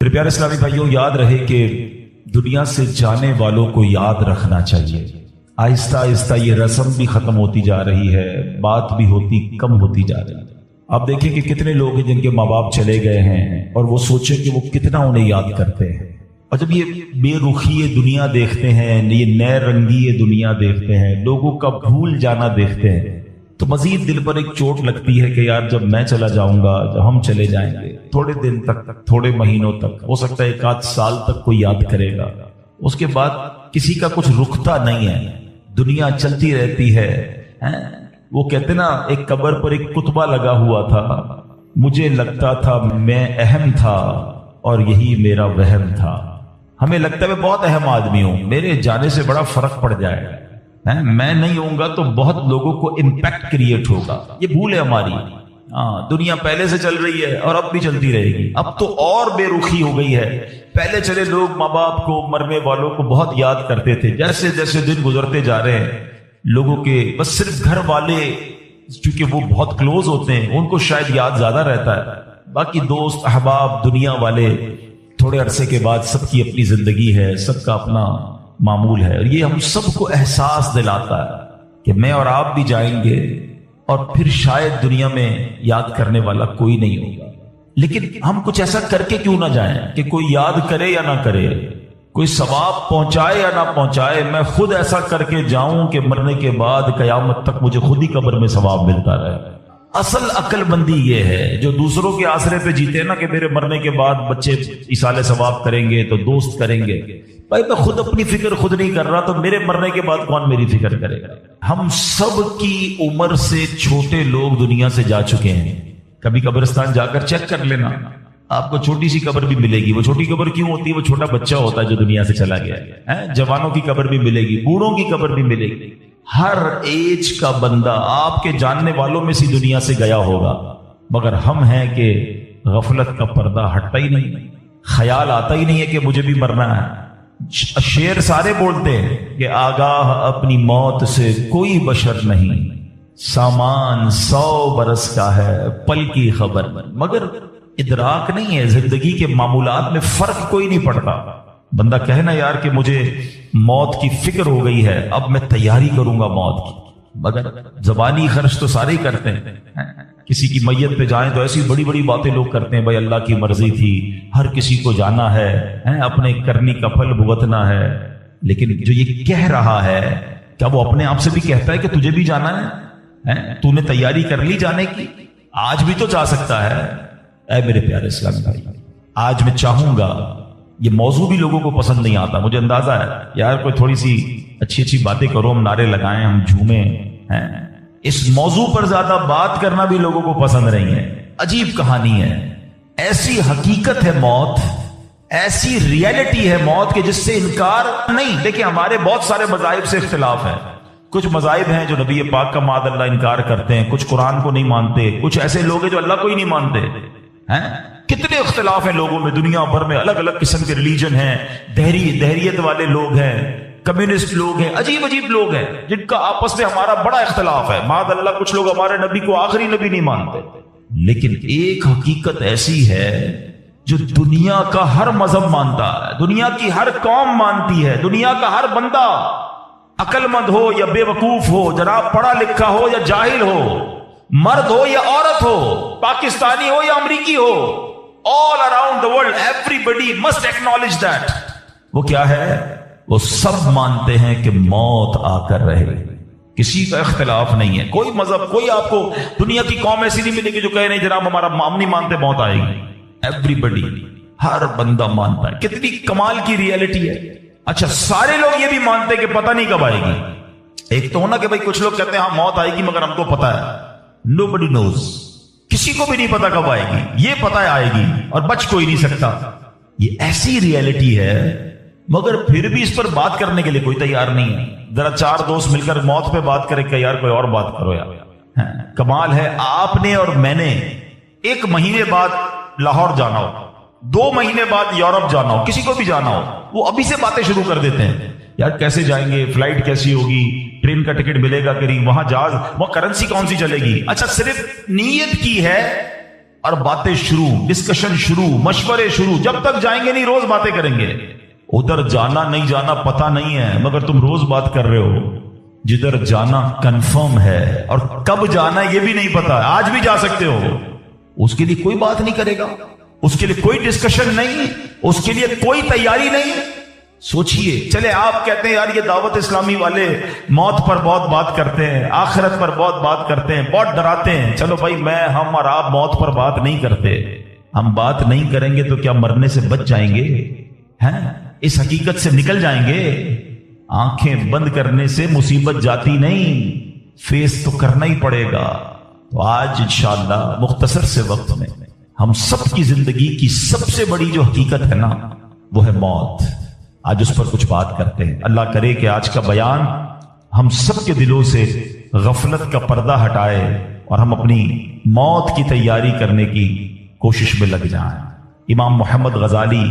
میرے پیارے اسلامی بھائیوں، یاد رہے کہ دنیا سے جانے والوں کو یاد رکھنا چاہیے۔ آہستہ آہستہ یہ رسم بھی ختم ہوتی جا رہی ہے، بات بھی کم ہوتی جا رہی ہے۔ آپ دیکھیں کہ کتنے لوگ ہیں جن کے ماں باپ چلے گئے ہیں اور وہ سوچیں کہ وہ کتنا انہیں یاد کرتے ہیں، اور جب یہ بے رخی دنیا دیکھتے ہیں، یہ نئے رنگی دنیا دیکھتے ہیں، لوگوں کا بھول جانا دیکھتے ہیں، تو مزید دل پر ایک چوٹ لگتی ہے کہ یار جب میں چلا جاؤں گا، جب ہم چلے جائیں گے، تھوڑے دن تک، تھوڑے مہینوں تک، ہو سکتا ہے ایک آدھ سال تک کوئی یاد کرے گا، اس کے بعد کسی کا کچھ رکتا نہیں ہے، دنیا چلتی رہتی ہے۔ وہ کہتے نا، ایک قبر پر ایک کتبہ لگا ہوا تھا، مجھے لگتا تھا میں اہم تھا اور یہی میرا وہم تھا۔ ہمیں لگتا ہے میں بہت اہم آدمی ہوں، میرے جانے سے بڑا فرق پڑ جائے گا، میں نہیں ہوں گا تو بہت لوگوں کو امپیکٹ کریٹ ہوگا۔ یہ بھول ہے ہماری۔ دنیا پہلے سے چل رہی ہے اور اب بھی چلتی رہے گی، اب تو اور بے رخی ہو گئی ہے۔ پہلے چلے لوگ ماں باپ کو، مرنے والوں کو بہت یاد کرتے تھے، جیسے جیسے دن گزرتے جا رہے ہیں لوگوں کے بس صرف گھر والے، چونکہ وہ بہت کلوز ہوتے ہیں، ان کو شاید یاد زیادہ رہتا ہے، باقی دوست احباب دنیا والے تھوڑے عرصے کے بعد سب کی اپنی زندگی ہے، سب کا اپنا معمول ہے، اور یہ ہم سب کو احساس دلاتا ہے کہ میں اور آپ بھی جائیں گے اور پھر شاید دنیا میں یاد کرنے والا کوئی نہیں ہوگا۔ لیکن ہم کچھ ایسا کر کے کیوں نہ جائیں کہ کوئی یاد کرے یا نہ کرے، کوئی ثواب پہنچائے یا نہ پہنچائے، میں خود ایسا کر کے جاؤں کہ مرنے کے بعد قیامت تک مجھے خود ہی قبر میں ثواب ملتا رہے۔ اصل عقل مندی یہ ہے، جو دوسروں کے آسرے پہ جیتے ہیں نا کہ میرے مرنے کے بعد بچے ایصال ثواب کریں گے تو دوست کریں گے، بھائی میں خود اپنی فکر خود نہیں کر رہا تو میرے مرنے کے بعد کون میری فکر کرے گا؟ ہم سب کی عمر سے چھوٹے لوگ دنیا سے جا چکے ہیں۔ کبھی قبرستان جا کر چیک کر لینا، آپ کو چھوٹی سی قبر بھی ملے گی۔ وہ چھوٹی قبر کیوں ہوتی ہے؟ وہ چھوٹا بچہ ہوتا ہے جو دنیا سے چلا گیا ہے۔ جوانوں کی قبر بھی ملے گی، بوڑھوں کی قبر بھی ملے گی۔ ہر ایج کا بندہ آپ کے جاننے والوں میں سی دنیا سے گیا ہوگا، مگر ہم ہیں کہ غفلت کا پردہ ہٹتا ہی نہیں، خیال آتا ہی نہیں ہے کہ مجھے بھی مرنا ہے۔ شعر سارے بولتے ہیں کہ آگاہ اپنی موت سے کوئی بشر نہیں، سامان 100 برس کا ہے پل کی خبر، مگر ادراک نہیں ہے، زندگی کے معمولات میں فرق کوئی نہیں پڑتا۔ بندہ کہنا یار کہ مجھے موت کی فکر ہو گئی ہے، اب میں تیاری کروں گا موت کی، مگر زبانی خرچ تو سارے ہی کرتے ہیں۔ کسی کی میت پہ جائیں تو ایسی بڑی بڑی باتیں لوگ کرتے ہیں، بھائی اللہ کی مرضی تھی، ہر کسی کو جانا ہے، اپنے کرنی کا پھل بھگتنا ہے۔ لیکن جو یہ کہہ رہا ہے، کیا وہ اپنے آپ سے بھی کہتا ہے کہ تجھے بھی جانا ہے؟ تو نے تیاری کر لی جانے کی؟ آج بھی تو جا سکتا ہے۔ اے میرے پیارے اسلامی بھائی، آج میں چاہوں گا، یہ موضوع بھی لوگوں کو پسند نہیں آتا، مجھے اندازہ ہے، یار کوئی تھوڑی سی اچھی اچھی باتیں کرو، ہم نعرے لگائیں، ہم جھومیں۔ اس موضوع پر زیادہ بات کرنا بھی لوگوں کو پسند نہیں ہے۔ عجیب کہانی ہے، ایسی حقیقت ہے موت، ایسی ریئلٹی ہے موت کہ جس سے انکار نہیں۔ دیکھیں ہمارے بہت سارے مذاہب سے اختلاف ہے، کچھ مذاہب ہیں جو نبی پاک کا معاذ اللہ انکار کرتے ہیں، کچھ قرآن کو نہیں مانتے، کچھ ایسے لوگ ہیں جو اللہ کو ہی نہیں مانتے۔ کتنے اختلاف ہیں لوگوں میں، دنیا بھر میں الگ الگ قسم کے ریلیجن ہیں، دہریت والے لوگ ہیں، کمیونسٹ لوگ ہیں، عجیب عجیب لوگ ہیں جن کا آپس میں ہمارا بڑا اختلاف ہے۔ معاذ اللہ کچھ لوگ ہمارے نبی کو آخری نبی نہیں مانتے، لیکن ایک حقیقت ایسی ہے جو دنیا کا ہر مذہب مانتا ہے، دنیا کی ہر قوم مانتی ہے، دنیا کا ہر بندہ، عقل مند ہو یا بے وقوف ہو، جناب پڑھا لکھا ہو یا جاہل ہو، مرد ہو یا عورت ہو، پاکستانی ہو یا امریکی ہو، all around the world everybody must acknowledge that۔ وہ کیا ہے؟ وہ سب مانتے ہیں کہ موت آ کر رہے، کسی کا اختلاف نہیں ہے۔ کوئی مذہب، کوئی آپ کو دنیا کی قوم ایسی نہیں ملے گی جو کہے نہیں جناب ہمارا ہم نہیں مانتے موت آئے گی۔ ایوریبڈی، ہر بندہ مانتا ہے۔ کتنی کمال کی ریئلٹی ہے۔ اچھا، سارے لوگ یہ بھی مانتے کہ پتہ نہیں کب آئے گی۔ ایک تو ہونا کہ بھائی کچھ لوگ کہتے ہیں ہاں موت آئے گی مگر ہم کو پتہ ہے، nobody knows، کسی کو بھی نہیں پتا کب آئے گی، یہ پتہ ہے آئے گی اور بچ کوئی نہیں سکتا۔ یہ ایسی ریئلٹی ہے، مگر پھر بھی اس پر بات کرنے کے لیے کوئی تیار نہیں ہے۔ ذرا 4 دوست مل کر موت پہ بات کرے کہ یار کوئی اور بات کرو یار۔ کمال ہے، آپ نے اور میں نے 1 مہینے بعد لاہور جانا ہو، 2 مہینے بعد یورپ جانا ہو، کسی کو بھی جانا ہو، وہ ابھی سے باتیں شروع کر دیتے ہیں، یار کیسے جائیں گے، فلائٹ کیسی ہوگی، ٹرین کا ٹکٹ ملے گا کہ نہیں، وہاں جہاز، وہاں کرنسی کون سی چلے گی۔ اچھا، صرف نیت کی ہے اور باتیں شروع، ڈسکشن شروع، مشورے شروع، جب تک جائیں گے نہیں روز باتیں کریں گے. ادھر جانا نہیں جانا پتہ نہیں ہے مگر تم روز بات کر رہے ہو. جدھر جانا کنفرم ہے اور کب جانا یہ بھی نہیں پتا، آج بھی جا سکتے ہو. اس کے لیے کوئی بات نہیں کرے گا، اس کے لیے کوئی ڈسکشن نہیں، اس کے لیے کوئی تیاری نہیں. سوچئے. چلے آپ کہتے ہیں یار یہ دعوت اسلامی والے موت پر بہت بات کرتے ہیں، آخرت پر بہت بات کرتے ہیں، بہت ڈراتے ہیں. چلو بھائی ہم اور آپ موت پر بات نہیں کرتے. ہم بات نہیں کریں گے تو کیا مرنے سے بچ جائیں گے؟ ہیں اس حقیقت سے نکل جائیں گے؟ آنکھیں بند کرنے سے مصیبت جاتی نہیں، فیس تو کرنا ہی پڑے گا. تو آج انشاءاللہ مختصر سے وقت میں ہم سب کی زندگی کی سب سے بڑی جو حقیقت ہے نا وہ ہے موت. آج اس پر کچھ بات کرتے ہیں. اللہ کرے کہ آج کا بیان ہم سب کے دلوں سے غفلت کا پردہ ہٹائے اور ہم اپنی موت کی تیاری کرنے کی کوشش میں لگ جائیں. امام محمد غزالی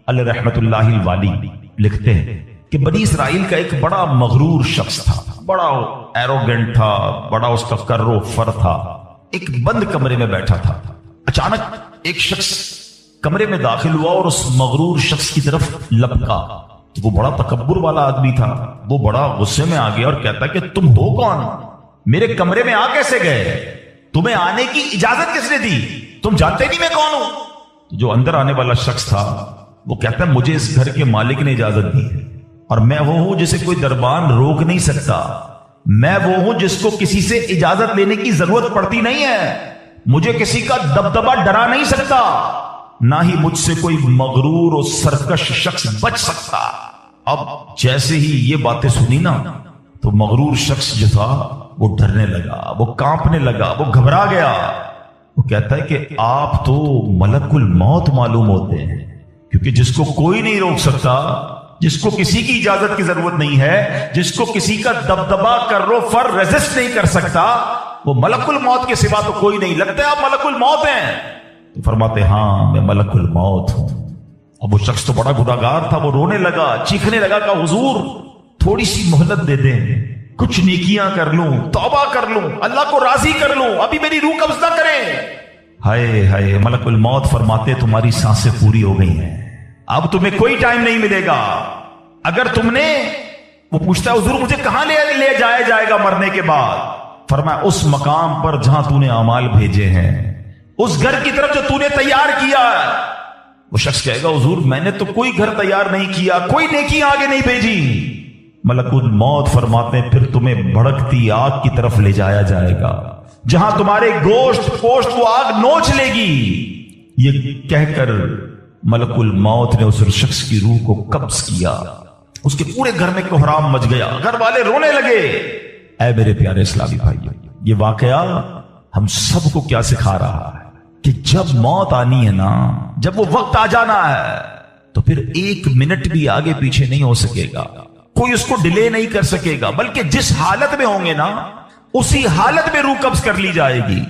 علیہ رحمت اللہ الوالی لکھتے ہیں کہ بنی اسرائیل کا ایک بڑا مغرور شخص تھا، بڑا ایروگنٹ تھا، بڑا اس کا کر و فر تھا. ایک بند کمرے میں بیٹھا تھا. اچانک ایک شخص کمرے میں داخل ہوا اور اس مغرور شخص کی طرف لپکا. تو وہ بڑا تکبر والا آدمی تھا، وہ بڑا غصے میں آ گیا اور کہتا کہ تم ہو کون؟ میرے کمرے میں آ کیسے گئے؟ تمہیں آنے کی اجازت کس نے دی؟ تم جانتے نہیں میں کون ہوں؟ جو اندر آنے والا شخص تھا وہ کہتا ہے مجھے اس گھر کے مالک نے اجازت دی ہے اور میں وہ ہوں جسے کوئی دربان روک نہیں سکتا. میں وہ ہوں جس کو کسی سے اجازت لینے کی ضرورت پڑتی نہیں ہے. مجھے کسی کا دبدبہ ڈرا نہیں سکتا، نہ ہی مجھ سے کوئی مغرور اور سرکش شخص بچ سکتا. اب جیسے ہی یہ باتیں سنی نا تو مغرور شخص جو تھا وہ ڈرنے لگا، وہ کانپنے لگا، وہ گھبرا گیا. وہ کہتا ہے کہ آپ تو ملک الموت معلوم ہوتے ہیں، کیونکہ جس کو کوئی نہیں روک سکتا، جس کو کسی کی اجازت کی ضرورت نہیں ہے، جس کو کسی کا دبدبا کر رو فر ریزسٹ نہیں کر سکتا، وہ ملک الموت کے سوا تو کوئی نہیں. لگتا ہے آپ ملک الموت ہیں؟ تو فرماتے ہاں میں ملک الموت ہوں. اب وہ شخص تو بڑا گناہگار تھا، وہ رونے لگا، چیخنے لگا کہ حضور تھوڑی سی مہلت دے دیں، کچھ نیکیاں کر لوں، توبہ کر لوں، اللہ کو راضی کر لوں، ابھی میری روح قبض نہ کریں. ہائے ہائے. ملک الموت فرماتے تمہاری سانسیں پوری ہو گئی ہیں، اب تمہیں کوئی ٹائم نہیں ملے گا. اگر تم نے، وہ پوچھتا ہے حضور مجھے کہاں لے جایا جائے گا مرنے کے بعد؟ فرمایا اس مقام پر جہاں تو نے اعمال بھیجے ہیں، اس گھر کی طرف جو تو نے تیار کیا ہے. وہ شخص کہے گا حضور میں نے تو کوئی گھر تیار نہیں کیا، کوئی نیکی آگے نہیں بھیجی. ملک الموت فرماتے ہیں پھر تمہیں بھڑکتی آگ کی طرف لے جایا جائے گا، جہاں تمہارے گوشت پوشت وہ آگ نوچ لے گی. یہ کہہ کر ملک الموت نے اس شخص کی روح کو قبض کیا. اس کے پورے گھر میں کوہرام مچ گیا، گھر والے رونے لگے. اے میرے پیارے اسلامی بھائیو، یہ واقعہ ہم سب کو کیا سکھا رہا ہے کہ جب موت آنی ہے نا، جب وہ وقت آ جانا ہے تو پھر ایک منٹ بھی آگے پیچھے نہیں ہو سکے گا، کوئی اس کو ڈیلے نہیں کر سکے گا، بلکہ جس حالت میں ہوں گے نا اسی حالت میں روح قبض کر لی جائے گی.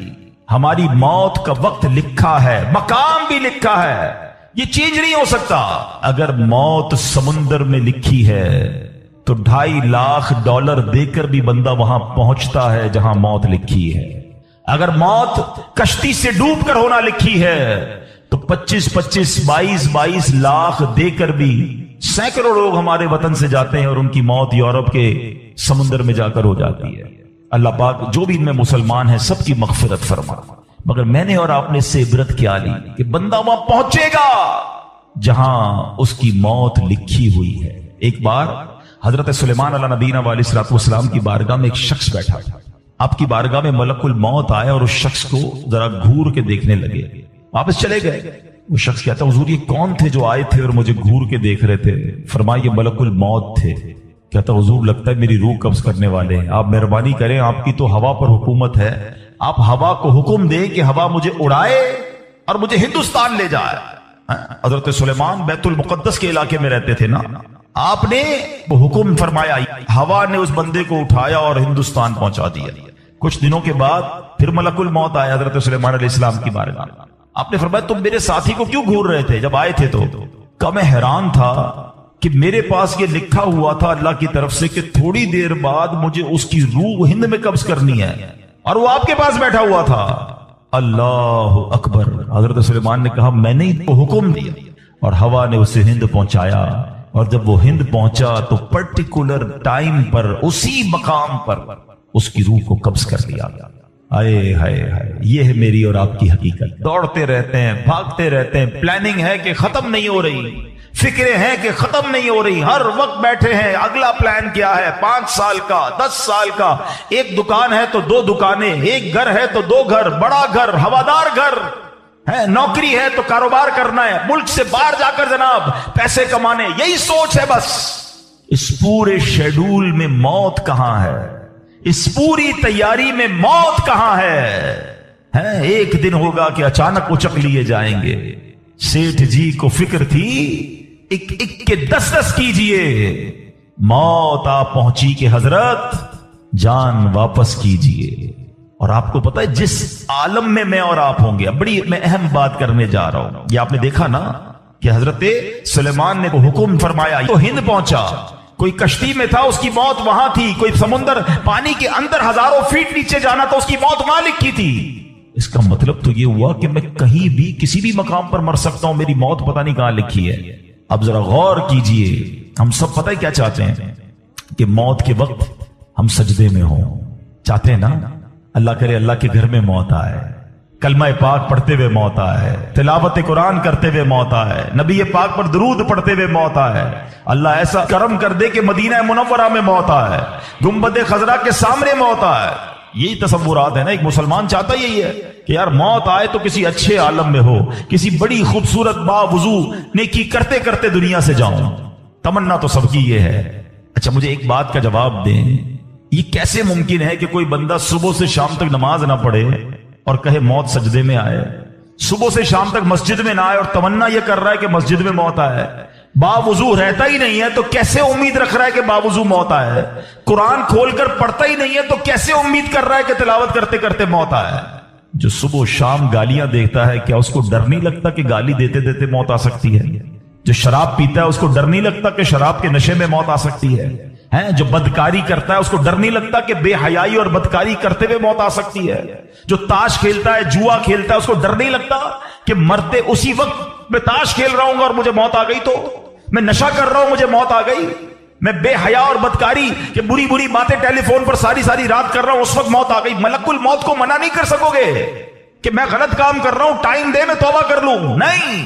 ہماری موت کا وقت لکھا ہے، مقام بھی لکھا ہے، یہ چینج نہیں ہو سکتا. اگر موت سمندر میں لکھی ہے تو $2.5 دے کر بھی بندہ وہاں پہنچتا ہے جہاں موت لکھی ہے. اگر موت کشتی سے ڈوب کر ہونا لکھی ہے تو 22 لاکھ دے کر بھی سینکڑوں لوگ ہمارے وطن سے جاتے ہیں اور ان کی موت یورپ کے سمندر میں جا کر ہو جاتی ہے. اللہ پاک جو بھی ان میں مسلمان ہیں سب کی مغفرت فرما. مگر میں نے اور آپ نے اس سے عبرت کیا لی کہ بندہ وہاں پہنچے گا جہاں اس کی موت لکھی ہوئی ہے. ایک بار حضرت سلیمان علیہ نبینا علیہ الصلوۃ والسلام کی بارگاہ میں ایک شخص بیٹھا تھا. آپ کی بارگاہ میں ملک الموت آئے اور اس شخص کو ذرا گھور کے دیکھنے لگے. واپس چلے گئے. وہ شخص کہتا حضور یہ کون تھے جو آئے تھے اور مجھے گھور کے دیکھ رہے تھے؟ فرمایا یہ ملک الموت تھے. کہتا حضور لگتا ہے میری روح قبض کرنے والے ہیں، آپ مہربانی کریں، آپ کی تو ہوا پر حکومت ہے، آپ ہوا کو حکم دیں کہ ہوا مجھے اڑائے اور مجھے ہندوستان لے جائے. حضرت سلیمان بیت المقدس کے علاقے میں رہتے تھے نا، آپ نے وہ حکم فرمایا، ہوا نے اس بندے کو اٹھایا اور ہندوستان پہنچا دیا. کچھ دنوں کے بعد پھر ملک الموت آیا حضرت سلیمان علیہ السلام کی بارگاہ. آپ نے فرمایا تم میرے ساتھی کو کیوں گھور رہے تھے جب آئے تھے؟ تو میں حیران تھا کہ میرے پاس یہ لکھا ہوا تھا اللہ کی طرف سے کہ تھوڑی دیر بعد مجھے اس کی روح ہند میں قبض کرنی ہے، اور وہ آپ کے پاس بیٹھا ہوا تھا. اللہ اکبر. حضرت سلیمان نے کہا میں نے کو حکم دیا اور ہوا نے اسے ہند پہنچایا. اور جب وہ ہند پہنچا تو پرٹیکولر ٹائم پر اسی مقام پر اس کی روح کو قبض کر لیا. آئے ہائے ہائے، یہ ہے میری اور آپ کی حقیقت. دوڑتے رہتے ہیں، بھاگتے رہتے ہیں، پلاننگ ہے کہ ختم نہیں ہو رہی، فکریں ہیں کہ ختم نہیں ہو رہی، ہر وقت بیٹھے ہیں اگلا پلان کیا ہے، 5 سال کا، 10 سال کا. ایک دکان ہے تو 2 دکانیں، ایک گھر ہے تو 2 گھر، بڑا گھر، ہوادار گھر ہے، نوکری ہے تو کاروبار کرنا ہے، ملک سے باہر جا کر جناب پیسے کمانے، یہی سوچ ہے بس. اس پورے شیڈول میں موت کہاں ہے؟ اس پوری تیاری میں موت کہاں ہے؟ ایک دن ہوگا کہ اچانک اچک لیے جائیں گے. سیٹھ جی کو فکر تھی ایک کے 10 کیجئے. موت آ پہنچی کہ حضرت جان واپس کیجئے. اور آپ کو پتا ہے جس عالم میں میں اور آپ ہوں گے، بڑی میں اہم بات کرنے جا رہا ہوں. یہ آپ نے دیکھا نا کہ حضرت سلیمان نے کو حکم فرمایا تو ہند پہنچا. کوئی کشتی میں تھا، اس کی موت وہاں تھی. کوئی سمندر پانی کے اندر ہزاروں فیٹ نیچے جانا تھا، اس کی موت وہاں لکھی تھی. اس کا مطلب تو یہ ہوا کہ میں کہیں بھی کسی بھی مقام پر مر سکتا ہوں، میری موت پتہ نہیں کہاں لکھی ہے. اب ذرا غور کیجئے، ہم سب پتہ ہے کیا چاہتے ہیں کہ موت کے وقت ہم سجدے میں ہوں. چاہتے ہیں نا؟ اللہ کرے اللہ کے گھر میں موت آئے، کلمہ پاک پڑھتے ہوئے موت آئے، تلاوت قرآن کرتے ہوئے موت آئے، نبی پاک پر درود پڑھتے ہوئے موت آئے. اللہ ایسا کرم کر دے کہ مدینہ منورہ میں موت آئے، گنبد خضرا کے سامنے موت آئے. یہی تصورات ہے نا، ایک مسلمان چاہتا یہی ہے کہ یار موت آئے تو کسی اچھے عالم میں ہو، کسی بڑی خوبصورت باوضو نیکی کرتے کرتے دنیا سے جاؤں. تمنا تو سب کی یہ ہے. اچھا مجھے ایک بات کا جواب دیں، یہ کیسے ممکن ہے کہ کوئی بندہ صبح سے شام تک نماز نہ پڑھے اور کہے موت سجدے میں آئے، صبح سے شام تک مسجد میں نہ آئے اور تمنا یہ کر رہا ہے کہ مسجد میں موت آئے، باوضو رہتا ہی نہیں ہے تو کیسے امید رکھ رہا ہے کہ باوضو موت آئے، قرآن کھول کر پڑھتا ہی نہیں ہے تو کیسے امید کر رہا ہے کہ تلاوت کرتے کرتے موت آئے. جو صبح و شام گالیاں دیکھتا ہے، کیا اس کو ڈر نہیں لگتا کہ گالی دیتے دیتے موت آ سکتی ہے؟ جو شراب پیتا ہے اس کو ڈر نہیں لگتا کہ شراب کے نشے میں موت آ سکتی ہے؟ جو بدکاری کرتا ہے اس کو ڈر نہیں لگتا کہ بے حیائی اور بدکاری کرتے ہوئے موت آ سکتی ہے؟ جو تاش کھیلتا ہے، جوا کھیلتا ہے، اس کو ڈر نہیں لگتا کہ مرتے اسی وقت میں تاش کھیل رہا ہوں اور مجھے موت آ گئی، تو میں نشہ کر رہا ہوں مجھے موت آ گئی، میں بے حیا اور بدکاری کہ بری بری باتیں ٹیلی فون پر ساری رات کر رہا ہوں اس وقت موت آ گئی. ملک الموت کو منع نہیں کر سکو گے کہ میں غلط کام کر رہا ہوں، ٹائم دے میں توبہ کر لوں. نہیں،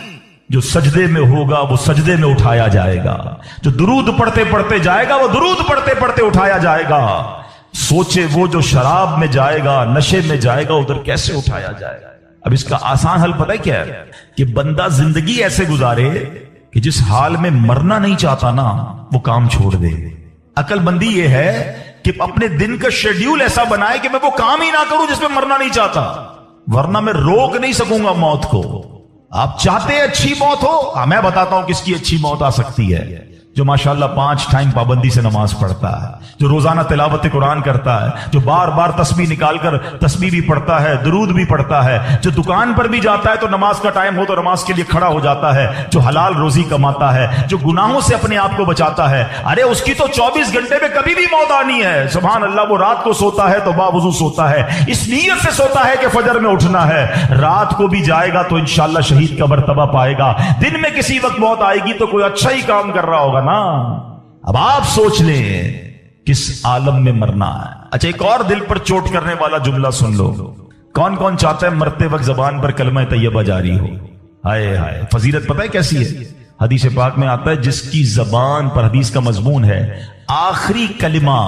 جو سجدے میں ہوگا وہ سجدے میں اٹھایا جائے گا، جو درود پڑھتے پڑھتے جائے گا وہ درود پڑھتے پڑھتے اٹھایا جائے گا. سوچے وہ جو شراب میں جائے گا، نشے میں جائے گا، ادھر کیسے اٹھایا جائے گا؟ اب اس کا آسان حل پتہ ہے کیا ہے؟ کہ بندہ زندگی ایسے گزارے کہ جس حال میں مرنا نہیں چاہتا نا وہ کام چھوڑ دے. عقل بندی یہ ہے کہ اپنے دن کا شیڈیول ایسا بنائے کہ میں وہ کام ہی نہ کروں جس میں مرنا نہیں چاہتا، ورنہ میں روک نہیں سکوں گا موت کو. آپ چاہتے ہیں اچھی موت ہو؟ میں بتاتا ہوں کس کی اچھی موت آ سکتی ہے. جو ماشاءاللہ 5 ٹائم پابندی سے نماز پڑھتا ہے، جو روزانہ تلاوت قرآن کرتا ہے، جو بار بار تسبیح نکال کر تسبیح بھی پڑھتا ہے، درود بھی پڑھتا ہے، جو دکان پر بھی جاتا ہے تو نماز کا ٹائم ہو تو نماز کے لیے کھڑا ہو جاتا ہے، جو حلال روزی کماتا ہے، جو گناہوں سے اپنے آپ کو بچاتا ہے. ارے اس کی تو 24 گھنٹے میں کبھی بھی موت آنی ہے. سبحان اللہ. وہ رات کو سوتا ہے تو باوضو سوتا ہے، اس نیت سے سوتا ہے کہ فجر میں اٹھنا ہے. رات کو بھی جائے گا تو انشاءاللہ شہید کا مرتبہ پائے گا. دن میں کسی وقت موت آئے گی تو کوئی اچھا ہی کام کر رہا ہوگا نا. اب آپ سوچ لیں کس عالم میں مرنا ہے. اچھا ایک اور دل پر چوٹ کرنے والا جملہ سن لو. کون کون چاہتا ہے مرتے وقت زبان پر کلمہ طیبہ جاری ہو؟ ہائے ہائے. فضیلت پتہ ہے کیسی ہے؟ حدیث پاک میں آتا ہے جس کی زبان پر، حدیث کا مضمون ہے، آخری کلمہ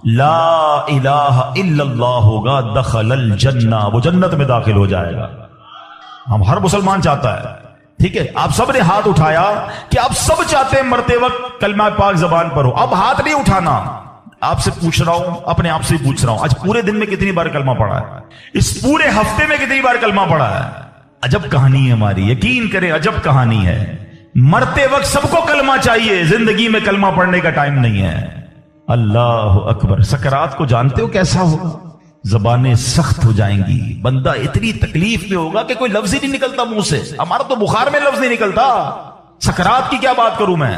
لا الہ الا اللہ ہوگا، دخل الجنہ، وہ جنت میں داخل ہو جائے گا. ہم ہر مسلمان چاہتا ہے. ٹھیک ہے، آپ سب نے ہاتھ اٹھایا کہ آپ سب چاہتے ہیں مرتے وقت کلمہ پاک زبان پر ہو. اب ہاتھ نہیں اٹھانا، آپ سے پوچھ رہا ہوں، اپنے آپ سے پوچھ رہا ہوں، آج پورے دن میں کتنی بار کلمہ پڑھا ہے؟ اس پورے ہفتے میں کتنی بار کلمہ پڑھا ہے؟ عجب کہانی ہے ہماری، یقین کریں عجب کہانی ہے. مرتے وقت سب کو کلمہ چاہیے، زندگی میں کلمہ پڑھنے کا ٹائم نہیں ہے. اللہ اکبر. سکرات کو جانتے ہو کیسا ہوگا؟ زبانیں سخت ہو جائیں گی، بندہ اتنی تکلیف میں ہوگا کہ کوئی لفظ ہی نہیں نکلتا منہ سے. ہمارا تو بخار میں لفظ نہیں نکلتا، سکرات کی کیا بات کروں میں.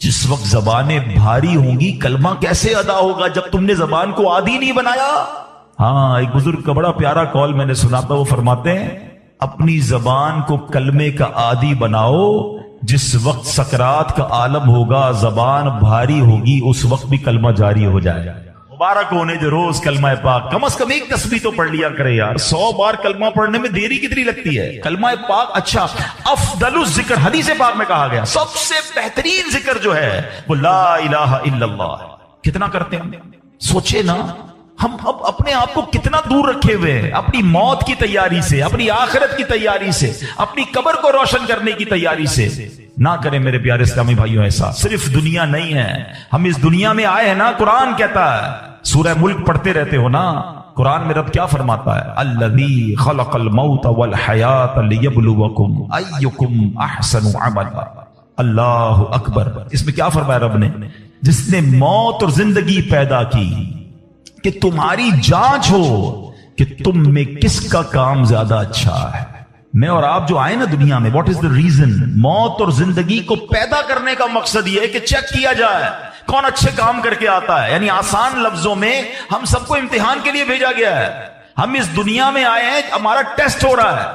جس وقت زبانیں بھاری ہوں گی کلمہ کیسے ادا ہوگا جب تم نے زبان کو عادی نہیں بنایا؟ ہاں، ایک بزرگ کا بڑا پیارا کال میں نے سنا تھا، وہ فرماتے ہیں اپنی زبان کو کلمے کا عادی بناؤ، جس وقت سکرات کا عالم ہوگا، زبان بھاری ہوگی، اس وقت بھی کلمہ جاری ہو جائے گا۔ مبارک ہونے جو روز کلمہ پاک کم از کم ایک تسبیح تو پڑھ لیا کرے یار۔ 100 بار کلمہ پڑھنے میں دیری کتنی لگتی ہے؟ کلمہ پاک اچھا، افضل الذکر حدیث پاک میں کہا گیا سب سے بہترین ذکر جو ہے وہ لا الہ الا اللہ ہے۔ کتنا کرتے ہیں؟ سوچے نا، ہم اب اپنے آپ کو کتنا دور رکھے ہوئے ہیں اپنی موت کی تیاری سے، اپنی آخرت کی تیاری سے، اپنی قبر کو روشن کرنے کی تیاری سے۔ نہ کریں میرے پیارے اسلامی بھائیوں ایسا۔ صرف دنیا نہیں ہے، ہم اس دنیا میں آئے ہیں نا، قرآن کہتا ہے، سورہ ملک پڑھتے رہتے ہو نا، قرآن میں رب کیا فرماتا ہے؟ الذی خلق الموت والحیات لیبلوکم ایکم احسن عملا۔ اللہ اکبر۔ اس میں کیا فرمایا رب نے؟ جس نے موت اور زندگی پیدا کی کہ تمہاری جانچ ہو کہ تم میں کس کا کام زیادہ اچھا ہے۔ میں اور آپ جو آئے نا دنیا میں، واٹ از دا ریزن؟ موت اور زندگی کو پیدا کرنے کا مقصد یہ ہے کہ چیک کیا جائے کون اچھے کام کر کے آتا ہے۔ یعنی آسان لفظوں میں ہم سب کو امتحان کے لیے بھیجا گیا ہے۔ ہم اس دنیا میں آئے ہیں، ہمارا ٹیسٹ ہو رہا ہے۔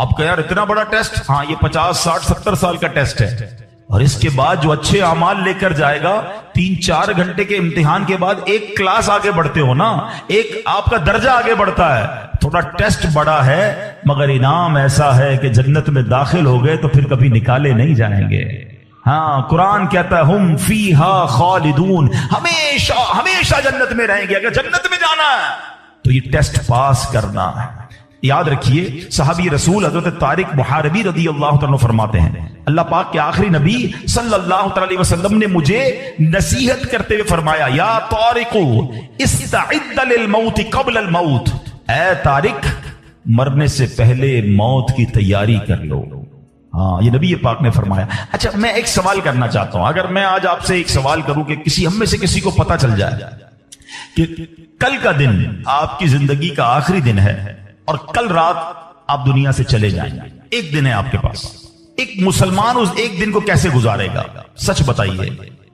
آپ کا یار اتنا بڑا ٹیسٹ؟ ہاں، یہ 50 60 70 سال کا ٹیسٹ ہے، اور اس کے بعد جو اچھے اعمال لے کر جائے گا، 3-4 گھنٹے کے امتحان کے بعد ایک کلاس آگے بڑھتے ہو نا، ایک آپ کا درجہ آگے بڑھتا ہے۔ تھوڑا ٹیسٹ بڑا ہے مگر انعام ایسا ہے کہ جنت میں داخل ہو گئے تو پھر کبھی نکالے نہیں جائیں گے۔ ہاں، قرآن کہتا ہے ہم فیہا خالدون، ہمیشہ ہمیشہ جنت میں رہیں گے۔ اگر جنت میں جانا ہے تو یہ ٹیسٹ پاس کرنا ہے۔ یاد رکھیے، صحابی رسول حضرت طارق محاربی رضی اللہ تعالیٰ فرماتے ہیں، اللہ پاک کے آخری نبی صلی اللہ علیہ وسلم نے مجھے نصیحت کرتے ہوئے فرمایا، یا طارق استعد للموت قبل الموت، اے طارق مرنے سے پہلے موت کی تیاری کر لو۔ ہاں، یہ نبی پاک نے فرمایا۔ اچھا، میں ایک سوال کرنا چاہتا ہوں، اگر میں آج آپ سے ایک سوال کروں کہ کسی ہم میں سے کسی کو پتا چل جائے کہ کل کا دن آپ کی زندگی کا آخری دن ہے اور کل رات آپ دنیا سے چلے جائیں گے، ایک دن ہے آپ کے پاس، ایک مسلمان اس ایک دن کو کیسے گزارے گا؟ سچ بتائیے،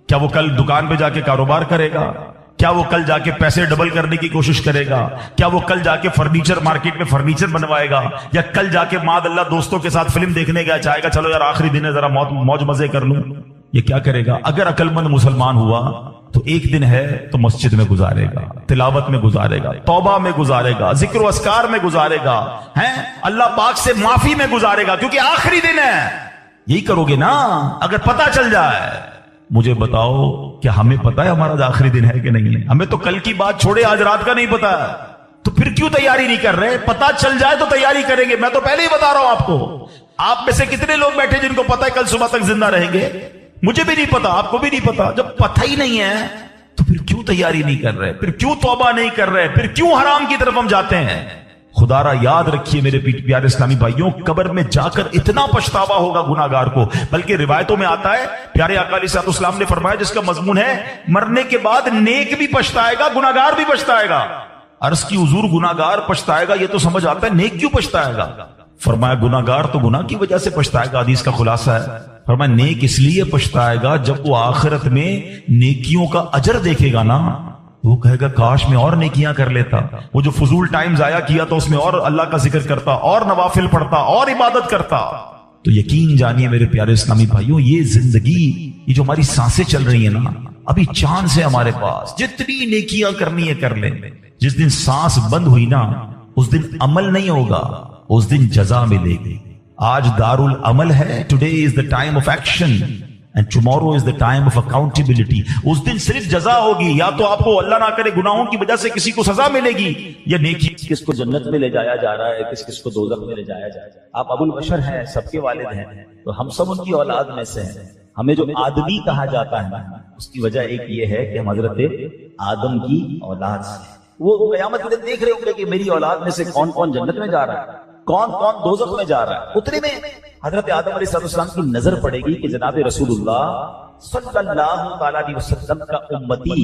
کیا وہ کل دکان پہ جا کے کاروبار کرے گا؟ کیا وہ کل جا کے پیسے ڈبل کرنے کی کوشش کرے گا؟ کیا وہ کل جا کے فرنیچر مارکیٹ میں فرنیچر بنوائے گا؟ یا کل جا کے معاذ اللہ دوستوں کے ساتھ فلم دیکھنے گیا چاہے گا چلو یار آخری دن ہے ذرا موج مزے کر لوں؟ یہ کیا کرے گا؟ اگر عقل مند مسلمان ہوا تو ایک دن ہے تو مسجد میں گزارے گا، تلاوت میں گزارے گا، توبہ میں گزارے گا، ذکر و اذکار میں گزارے گا، ہیں اللہ پاک سے معافی میں گزارے گا، کیونکہ آخری دن ہے۔ یہی کرو گے نا؟ اگر پتہ چل جائے، مجھے بتاؤ کیا ہمیں پتا ہے ہمارا آخری دن ہے کہ نہیں ہے؟ ہمیں تو کل کی بات چھوڑے آج رات کا نہیں پتا، تو پھر کیوں تیاری نہیں کر رہے؟ پتا چل جائے تو تیاری کریں گے۔ میں تو پہلے ہی بتا رہا ہوں آپ کو، آپ میں سے کتنے لوگ بیٹھے جن کو پتا ہے کل صبح تک زندہ رہیں گے؟ مجھے بھی نہیں پتا، آپ کو بھی نہیں پتا۔ جب پتہ ہی نہیں ہے تو پھر کیوں تیاری نہیں کر رہے؟ پھر کیوں توبہ نہیں کر رہے؟ پھر کیوں حرام کی طرف ہم جاتے ہیں؟ خدا را یاد رکھیے میرے پیارے اسلامی بھائیوں، قبر میں جا کر اتنا پچھتاوا ہوگا گناہگار کو، بلکہ روایتوں میں آتا ہے پیارے آقا علیہ الصلوۃ والسلام نے فرمایا جس کا مضمون ہے مرنے کے بعد نیک بھی پچھتائے گا، گناہگار بھی پچھتائے گا۔ عرض کی حضور گناہگار پچھتائے گا یہ تو سمجھ آتا ہے، نیک کیوں پچھتائے گا؟ فرمایا گناہگار تو گناہ کی وجہ سے پچھتائے گا، حدیث کا خلاصہ ہے۔ فرمایا نیک اس لیے پچھتائے گا جب وہ آخرت میں نیکیوں کا اجر دیکھے گا نا، وہ کہے گا کاش میں اور نیکیاں کر لیتا، وہ جو فضول ٹائم ضائع کیا تو اس میں اور اللہ کا ذکر کرتا، اور نوافل پڑھتا، اور عبادت کرتا۔ تو یقین جانیے میرے پیارے اسلامی بھائیوں، یہ زندگی، یہ جو ہماری سانسیں چل رہی ہیں نا، ابھی چانس ہے ہمارے پاس، جتنی نیکیاں کرنی ہے کر لیں۔ جس دن سانس بند ہوئی نا اس دن عمل نہیں ہوگا، اس دن جزا ملے گی۔ آج دار العمل ہے، today is the time of action and tomorrow is the time of accountability۔ اس دن صرف جزا ہوگی، یا تو آپ کو اللہ نہ کرے گناہوں کی وجہ سے کسی کو سزا ملے گی، یا نیکی کس کو جنت میں لے جایا جا رہا ہے، کس کو دوزخ میں لے جایا جا رہا ہے۔ آپ ابو البشر ہیں، سب کے والد ہیں، تو ہم سب ان کی اولاد میں سے ہیں۔ ہمیں جو آدمی کہا جاتا ہے اس کی وجہ ایک یہ ہے کہ ہم حضرت آدم کی اولاد سے، وہ قیامت کے دن دیکھ رہے ہوں گے کہ میری اولاد میں سے کون کون جنت میں جا رہا ہے، کون کون دوزخ میں جا رہا ہے۔ اتنے میں حضرت آدم علیہ السلام کی نظر پڑے گی کہ جناب رسول اللہ صلی اللہ علیہ وسلم کا امتی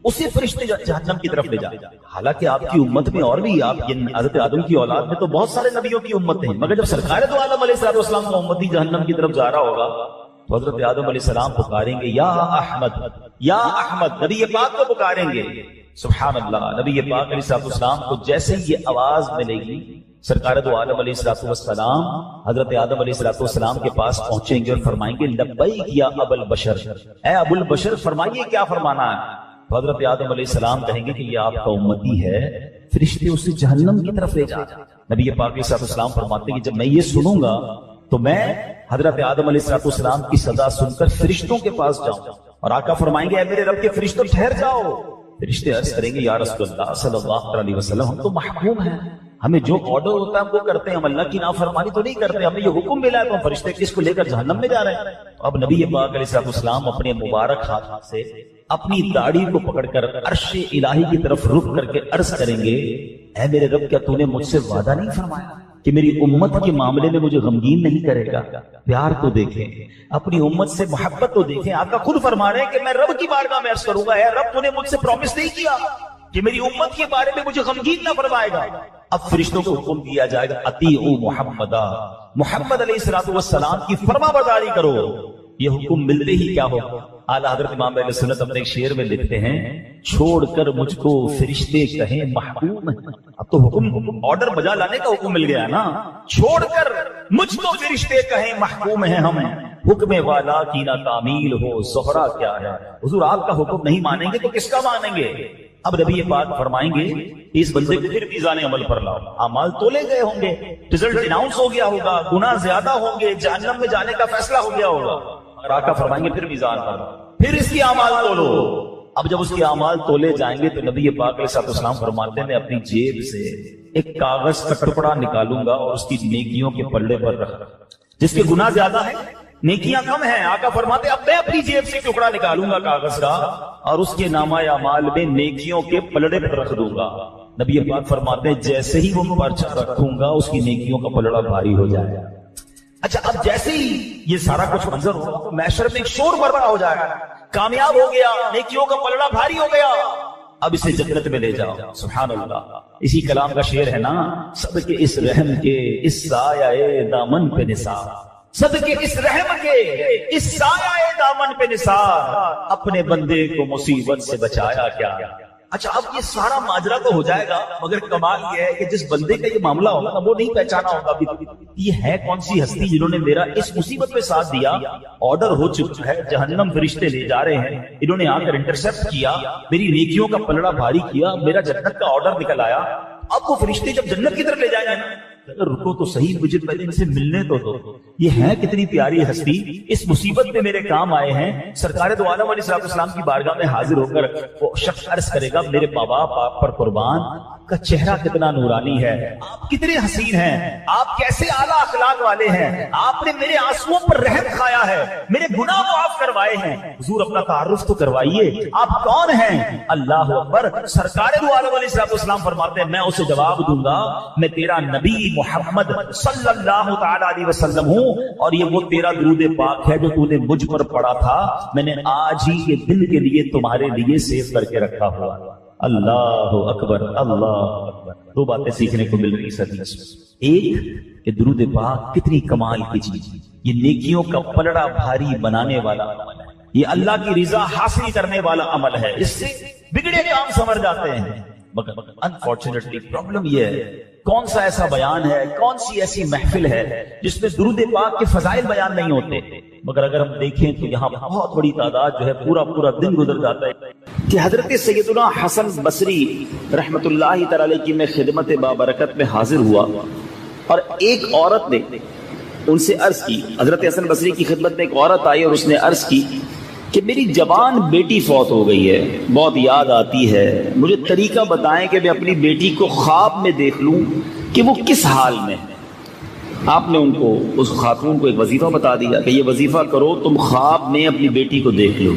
اسی فرشتے جہنم کی طرف لے جا۔ حالانکہ آپ کی امت میں اور بھی، آپ حضرت آدم کی اولاد میں تو بہت سارے نبیوں کی امت ہیں، مگر جب سرکار تو آدم علیہ السلام کا امتی جہنم کی طرف جا رہا ہوگا تو حضرت آدم علیہ السلام پکاریں گے یا احمد، یا احمد، نبی پاک کو پکاریں گے سبحان اللہ. نبی پاک علیہ الصلوۃ والسلام کو جیسے ہی یہ آواز ملے گی، سرکار دو عالم علیہ الصلوۃ والسلام حضرت آدم علیہ الصلوۃ والسلام کے پاس پہنچیں گے اور فرمائیں گے لبیک یا ابو البشر، اے ابو البشر فرمائیے کیا فرمانا ہے. تو حضرت آدم علیہ السلام کہیں گے کہ یہ آپ کا امتی ہے، فرشتے اسے جہنم کی طرف لے جاتے ہیں. نبی پاک علیہ الصلوۃ والسلام فرماتے ہیں کہ جب میں یہ سنوں گا تو میں حضرت آدم علیہ الصلوۃ والسلام کی صدا سن کر فرشتوں کے پاس جاؤں اور آقا فرمائیں گے اے میرے رب کے فرشتوں ٹھہر جاؤ. فرشتے عرض کریں گے یا رسول اللہ صلی اللہ علیہ وسلم ہم تو محکوم ہیں، ہمیں جو آرڈر ہوتا ہے ہم وہ کرتے ہیں، ہم اللہ کی نافرمانی تو نہیں کرتے، ہمیں یہ حکم ملا ہے تو ہم فرشتے کس کو لے کر جہنم میں جا رہے ہیں. تو اب نبی پاک علیہ الصلوۃ والسلام اپنے مبارک ہاتھ سے اپنی داڑھی کو پکڑ کر عرش الہی کی طرف رخ کر کے عرض کریں گے اے میرے رب کیا تو نے مجھ سے وعدہ نہیں فرمایا کہ میری امت کے معاملے میں مجھے غمگین نہیں کرے گا؟ پیار تو دیکھیں، اپنی امت سے محبت تو دیکھیں. آقا خود فرما رہے ہیں کہ میں رب کی بارگاہ میں عرض کروں گا اے رب تو نے مجھ سے پرومس نہیں کیا کہ میری امت کے بارے میں مجھے غمگین نہ فرمائے گا. اب فرشتوں کو حکم دیا جائے گا اطیعوا محمدا، محمد علیہ الصلوۃ والسلام کی فرما برداری کرو. یہ حکم ملتے ہی کیا ہوگا؟ اعلیٰ حضرت امام اہل سنت اپنے ایک شعر میں لکھتے ہیں چھوڑ کر مجھ کو فرشتے کہیں محکوم ہے. اب تو حکم آرڈر بجا لانے کا حکم مل گیا نا. چھوڑ کر مجھ کو فرشتے کہیں محکوم ہیں ہم، حکم والا کی نہ تعمیل ہو زہرا کیا ہے. حضور آپ کا حکم نہیں مانیں گے تو کس کا مانیں گے؟ اب نبی پاک فرمائیں گے اس بندے کو پھر میزان عمل پر لاؤ. اعمال تولے گئے ہوں گے، رزلٹ اناؤنس ہو گیا ہوگا، گناہ زیادہ ہوں گے، جہنم میں جانے کا فیصلہ ہو گیا ہوگا. اور آقا فرمائیں گے پھر میزان پر پھر اس کی اعمال تولو. اب جب اس کے اعمال تولے جائیں گے تو نبی پاک علیہ الصلوۃ والسلام فرماتے ہیں میں اپنی جیب سے ایک کاغذ کا ٹکڑا نکالوں گا اور اس کی نیکیوں کے پلڑے پر رکھ، جس کے گناہ زیادہ ہیں نیکیاں کم ہیں. آقا فرماتے اب میں اپنی جیب سے ٹکڑا نکالوں گا کاغذ کا اور اس کے نامہ اعمال میں نیکیوں کے پلڑے پر رکھ دوں گا. نبی پاک فرماتے ہیں جیسے ہی وہ پرچہ رکھوں گا اس کی نیکیوں کا پلڑا بھاری ہو جائے گا. اچھا اب جیسے ہی یہ سارا کچھ منظر ہوگا تو محشر میں ایک شور برپا ہو جائے گا، کامیاب ہو گیا، نیکیوں کا پلڑا بھاری ہو گیا، اب اسے جنت میں لے جاؤ. سبحان اللہ. اسی کلام کا شعر ہے نا صدقے اس رحم کے اس سایہ دامن پہ نثار، صدقے اس رحم کے اس سایہ دامن پہ نثار، اپنے بندے کو مصیبت سے بچایا کیا. اچھا اب یہ سارا ماجرا تو ہو جائے گا مگر کمال یہ ہے کہ جس بندے کا یہ معاملہ ہوگا نا وہ نہیں پہچانا ہوگا یہ ہے کون سی ہستی جنہوں نے میرا اس مصیبت پہ ساتھ دیا. آرڈر ہو چکا ہے، جہنم فرشتے لے جا رہے ہیں، انہوں نے آ کر انٹرسپٹ کیا، میری نیکیوں کا پلڑا بھاری کیا، میرا جنت کا آرڈر نکل آیا. اب وہ فرشتے جب جنت کی طرف لے جائیں گے نا اگر رکو تو صحیح مجھے پہلے ان سے ملنے تو دو. یہ ہے کتنی پیاری ہستی، اس مصیبت میں میرے کام آئے ہیں. سرکار دو عالم علیہ السلام کی بارگاہ میں حاضر ہو کر وہ شخص عرض کرے گا میرے بابا آپ پر قربان، آپ کا چہرہ کتنا نورانی ہے، آپ کتنے حسین ہیں، آپ کیسے اعلیٰ اخلاق والے ہیں، آپ نے میرے آنسوؤں پر رحم کھایا ہے، میرے گناہ معاف کروائے ہیں. حضور اپنا تعارف تو کروائیے، آپ کون ہیں؟ اللہ اکبر. سرکار دو عالم علیہ السلام فرماتے ہیں میں اسے جواب دوں گا میں تیرا نبی محمد صلی اللہ تعالی علیہ وسلم ہوں اور یہ وہ تیرا درود پاک ہے جو تو نے مجھ پر پڑھا تھا، میں نے آج ہی کے دن کے لیے تمہارے لیے سیو کر کے رکھا ہوا. اللہ اکبر اللہ اکبر. دو باتیں سیکھنے کو مل رہی حدیث میں. ایک کہ درود پاک کتنی کمال کی چیز، یہ نیکیوں کا پلڑا بھاری بنانے والا عمل ہے، یہ اللہ کی رضا حاصل کرنے والا عمل ہے، اس سے بگڑے کام سنور جاتے ہیں. مگر انفارچونیٹلی پرابلم یہ ہے کون سا ایسا بیان ہے، کون سی ایسی محفل ہے جس میں درود پاک کے فضائل بیان نہیں ہوتے. مگر اگر ہم دیکھیں تو یہاں بہت بڑی تعداد جو ہے پورا دن گزر جاتا ہے کہ حضرت سیدنا حسن بصری رحمت اللہ تعالی علیہ کی میں خدمت بابرکت میں حاضر ہوا اور ایک عورت نے ان سے عرض کی، حضرت حسن بصری کی خدمت میں ایک عورت آئی اور اس نے عرض کی کہ میری جوان بیٹی فوت ہو گئی ہے، بہت یاد آتی ہے، مجھے طریقہ بتائیں کہ میں اپنی بیٹی کو خواب میں دیکھ لوں کہ وہ کس حال میں ہے. آپ نے ان کو اس خاتون کو ایک وظیفہ بتا دیا کہ یہ وظیفہ کرو، تم خواب میں اپنی بیٹی کو دیکھ لو.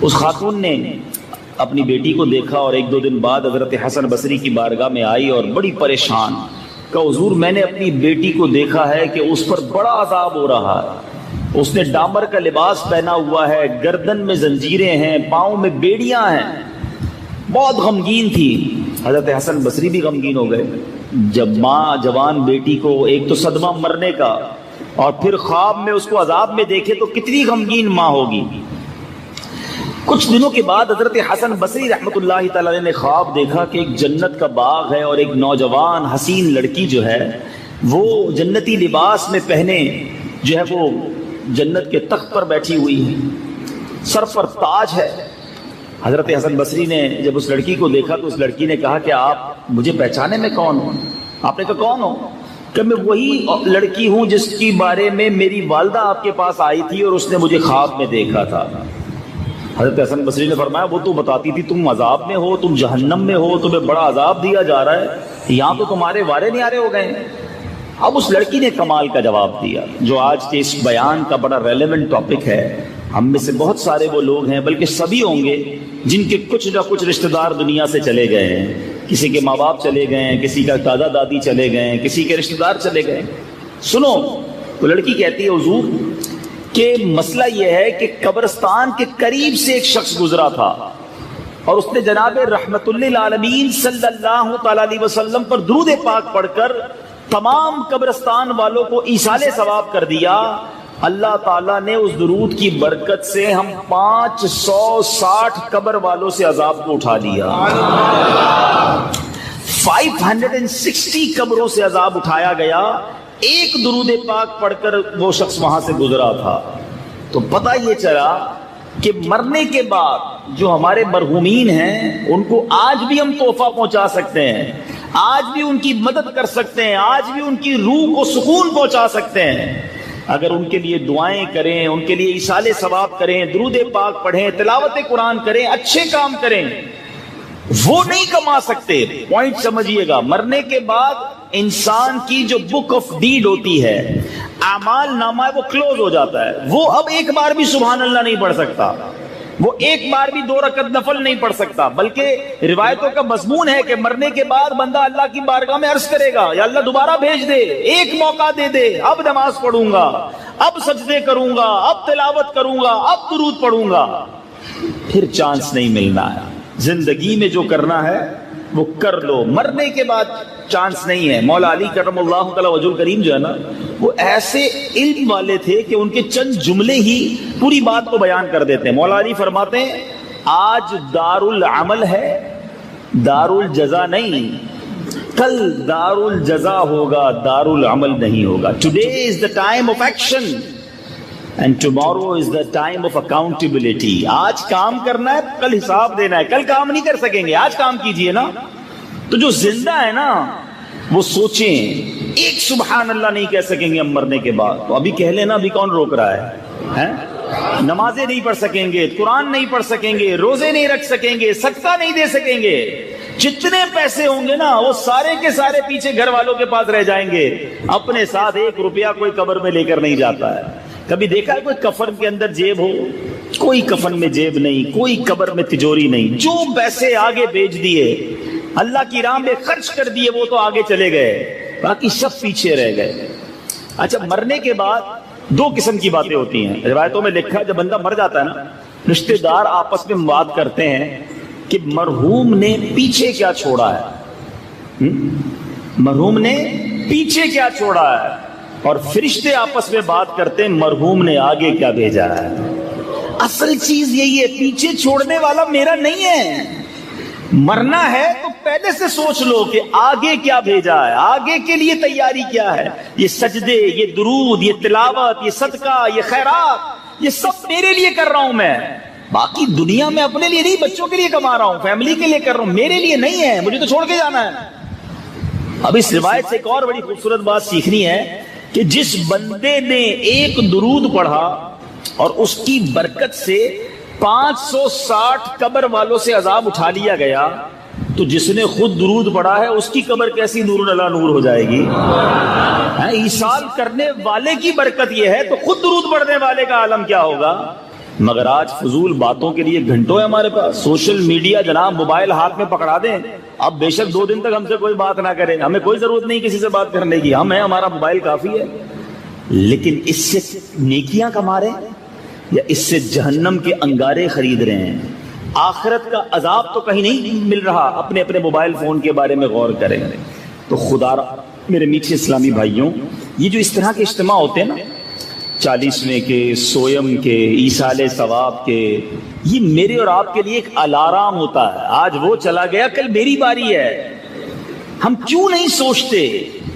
اس خاتون نے اپنی بیٹی کو دیکھا اور ایک دو دن بعد حضرت حسن بصری کی بارگاہ میں آئی اور بڑی پریشان کہ حضور میں نے اپنی بیٹی کو دیکھا ہے کہ اس پر بڑا عذاب ہو رہا ہے، اس نے ڈامر کا لباس پہنا ہوا ہے، گردن میں زنجیریں ہیں، پاؤں میں بیڑیاں ہیں، بہت غمگین تھی. حضرت حسن بصری بھی غمگین ہو گئے. جب ماں جوان بیٹی کو ایک تو صدمہ مرنے کا اور پھر خواب میں اس کو عذاب میں دیکھے تو کتنی غمگین ماں ہوگی. کچھ دنوں کے بعد حضرت حسن بصری رحمۃ اللہ تعالی علیہ نے خواب دیکھا کہ ایک جنت کا باغ ہے اور ایک نوجوان حسین لڑکی جو ہے وہ جنتی لباس میں پہنے جو ہے وہ جنت کے تخت پر بیٹھی ہوئی ہے، سر پر تاج ہے۔ حضرت حسن بصری نے جب اس لڑکی کو دیکھا تو اس لڑکی نے کہا کہ آپ مجھے پہچانے میں کون ہو؟ آپ نے کہا کون ہو؟ کہ میں وہی لڑکی ہوں جس کے بارے میں میری والدہ آپ کے پاس آئی تھی اور اس نے مجھے خواب میں دیکھا تھا۔ حضرت حسن بصری نے فرمایا وہ تو بتاتی تھی تم عذاب میں ہو، تم جہنم میں ہو، تمہیں بڑا عذاب دیا جا رہا ہے، یہاں تو تمہارے وارے نیارے ہو گئے۔ اب اس لڑکی نے کمال کا جواب دیا جو آج کے اس بیان کا بڑا ریلیونٹ ٹاپک ہے۔ ہم میں سے بہت سارے وہ لوگ ہیں، بلکہ سبھی ہوں گے، جن کے کچھ نہ کچھ رشتہ دار دنیا سے چلے گئے ہیں، کسی کے ماں باپ چلے گئے ہیں، کسی کا دادا دادی چلے گئے ہیں، کسی کے رشتہ دار چلے گئے۔ سنو، وہ لڑکی کہتی ہے حضور کہ مسئلہ یہ ہے کہ قبرستان کے قریب سے ایک شخص گزرا تھا اور اس نے جناب رحمت للعالمین صلی اللہ تعالی علیہ وسلم پر درود پاک پڑھ کر تمام قبرستان والوں کو ایصال ثواب کر دیا۔ اللہ تعالیٰ نے اس درود کی برکت سے ہم 560 قبر والوں سے عذاب کو اٹھا لیا۔ 560 قبروں سے عذاب اٹھایا گیا، ایک درود پاک پڑھ کر وہ شخص وہاں سے گزرا تھا۔ تو پتہ یہ چلا کہ مرنے کے بعد جو ہمارے مرحومین ہیں ان کو آج بھی ہم تحفہ پہنچا سکتے ہیں، آج بھی ان کی مدد کر سکتے ہیں، آج بھی ان کی روح کو سکون پہنچا سکتے ہیں اگر ان کے لیے دعائیں کریں، ان کے لیے ایصال ثواب کریں، درود پاک پڑھیں، تلاوت قرآن کریں، اچھے کام کریں۔ وہ نہیں کما سکتے، پوائنٹ سمجھیے گا۔ مرنے کے بعد انسان کی جو بک آف ڈیڈ ہوتی ہے، اعمال نامہ، وہ کلوز ہو جاتا ہے۔ وہ اب ایک بار بھی سبحان اللہ نہیں پڑھ سکتا، وہ ایک بار بھی 2 رکعت نفل نہیں پڑھ سکتا، بلکہ روایتوں کا مضمون ہے کہ مرنے کے بعد بندہ اللہ کی بارگاہ میں عرض کرے گا یا اللہ دوبارہ بھیج دے، ایک موقع دے دے، اب نماز پڑھوں گا، اب سجدے کروں گا، اب تلاوت کروں گا، اب درود پڑھوں گا۔ پھر چانس نہیں ملنا ہے۔ زندگی میں جو کرنا ہے وہ کر لو، مرنے کے بعد چانس نہیں ہے۔ مولا علی کرم اللہ تعالی وجہ الکریم جو ہے نا، وہ ایسے علم والے تھے کہ ان کے چند جملے ہی پوری بات کو بیان کر دیتے ہیں۔ مولا علی فرماتے ہیں آج دار العمل ہے، دار الجزا نہیں، کل دار الجزا ہوگا، دار العمل نہیں ہوگا۔ Today is the time of action and tomorrow is the time of accountability۔ آج کام کرنا ہے، کل حساب دینا ہے، کل کام نہیں کر سکیں گے، آج کام کیجئے نا۔ تو جو زندہ ہے نا وہ سوچیں، ایک سبحان اللہ نہیں کہہ سکیں گے ہم مرنے کے بعد، تو ابھی کہہ لینا، ابھی کون روک رہا ہے؟ نمازیں نہیں پڑھ سکیں گے، قرآن نہیں پڑھ سکیں گے، روزے نہیں رکھ سکیں گے، صدقہ نہیں دے سکیں گے، جتنے پیسے ہوں گے نا وہ سارے کے سارے پیچھے گھر والوں کے پاس رہ جائیں گے، اپنے ساتھ 1 روپیہ کوئی قبر میں لے کر نہیں جاتا ہے۔ کبھی دیکھا ہے کوئی کفن کے اندر جیب ہو؟ کوئی کفن میں جیب نہیں، کوئی قبر میں تجوری نہیں، جو پیسے آگے بیچ دیے، اللہ کی راہ میں خرچ کر دیے، وہ تو آگے چلے گئے، باقی سب پیچھے رہ گئے۔ اچھا، مرنے کے بعد 2 قسم کی باتیں ہوتی ہیں۔ روایتوں میں لکھا ہے جب بندہ مر جاتا ہے نا، رشتہ دار آپس میں بات کرتے ہیں کہ مرحوم نے پیچھے کیا چھوڑا ہے، مرحوم نے پیچھے کیا چھوڑا ہے، اور فرشتے آپس میں بات کرتے ہیں مرحوم نے آگے کیا بھیجا ہے۔ اصل چیز یہی ہے، پیچھے چھوڑنے والا میرا نہیں ہے۔ مرنا ہے تو پہلے سے سوچ لو کہ آگے کیا بھیجا ہے، آگے کے لیے تیاری کیا ہے۔ یہ سجدے، یہ درود، یہ تلاوت، یہ صدقہ، یہ خیرات، یہ سب میرے لیے کر رہا ہوں میں۔ باقی دنیا میں اپنے لیے نہیں، بچوں کے لیے کما رہا ہوں، فیملی کے لیے کر رہا ہوں، میرے لیے نہیں ہے، مجھے تو چھوڑ کے جانا ہے۔ اب اس روایت سے ایک اور بڑی خوبصورت بات سیکھنی ہے کہ جس بندے نے ایک درود پڑھا اور اس کی برکت سے 560 قبر والوں سے عذاب اٹھا لیا گیا، تو جس نے خود درود پڑھا ہے اس کی قبر کیسی نور اللہ نور ہو جائے گی؟ ایصال کرنے والے کی برکت یہ ہے تو خود درود پڑھنے والے کا عالم کیا ہوگا؟ مگر آج فضول باتوں کے لیے گھنٹوں ہے ہمارے پاس، سوشل میڈیا، جناب موبائل ہاتھ میں پکڑا دیں، اب بے شک 2 دن تک ہم سے کوئی بات نہ کریں، ہمیں کوئی ضرورت نہیں کسی سے بات کرنے کی، ہم ہیں، ہمارا موبائل کافی ہے۔ لیکن اس سے نیکیاں کما رہے ہیں یا اس سے جہنم کے انگارے خرید رہے ہیں؟ آخرت کا عذاب تو کہیں نہیں مل رہا، اپنے اپنے موبائل فون کے بارے میں غور کریں۔ تو خدا میرے میٹھے اسلامی بھائیوں، یہ جو اس طرح کے اجتماع ہوتے ہیں نا، 40ویں کے، سویم کے، ایصال ثواب کے، یہ میرے اور آپ کے لیے ایک الارم ہوتا ہے، آج وہ چلا گیا کل میری باری ہے. ہم کیوں نہیں سوچتے؟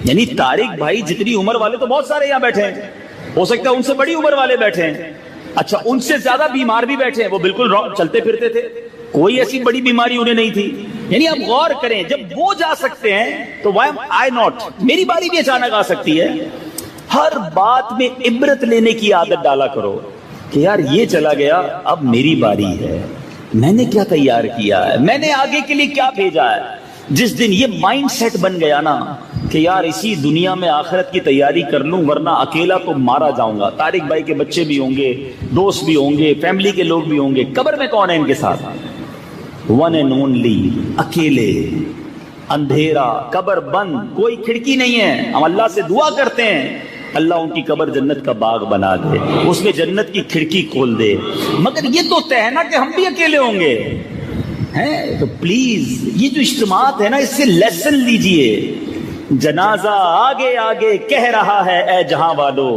یعنی طارق بھائی جتنی عمر والے تو بہت سارے یہاں بیٹھے ہیں، ہو سکتا ہے ان سے بڑی عمر والے بیٹھے ہیں، اچھا ان سے زیادہ بیمار بھی بیٹھے ہیں، وہ بالکل چلتے پھرتے تھے، کوئی ایسی بڑی بیماری انہیں نہیں تھی. یعنی آپ غور کریں، جب وہ جا سکتے ہیں تو why am I not؟ میری باری بھی اچانک آ سکتی ہے. ہر بات میں عبرت لینے کی عادت ڈالا کرو کہ یار یہ چلا گیا اب میری باری ہے، میں نے کیا تیار کیا ہے، میں نے آگے کے لیے کیا بھیجا ہے. جس دن یہ مائنڈ سیٹ بن گیا نا کہ یار اسی دنیا میں آخرت کی تیاری کر لوں ورنہ اکیلا تو مارا جاؤں گا. طارق بھائی کے بچے بھی ہوں گے، دوست بھی ہوں گے، فیملی کے لوگ بھی ہوں گے، قبر میں کون ہے ان کے ساتھ؟ ون اینڈ اونلی، اکیلے، اندھیرا، قبر بند، کوئی کھڑکی نہیں ہے. ہم اللہ سے دعا کرتے ہیں اللہ ان کی قبر جنت کا باغ بنا دے، اس میں جنت کی کھڑکی کھول دے، مگر یہ تو طے ہے نا کہ ہم بھی اکیلے ہوں گے. تو پلیز یہ جو اجتماعات ہے نا اس سے لیسن لیجئے. جنازہ آگے آگے کہہ رہا ہے اے جہاں والو،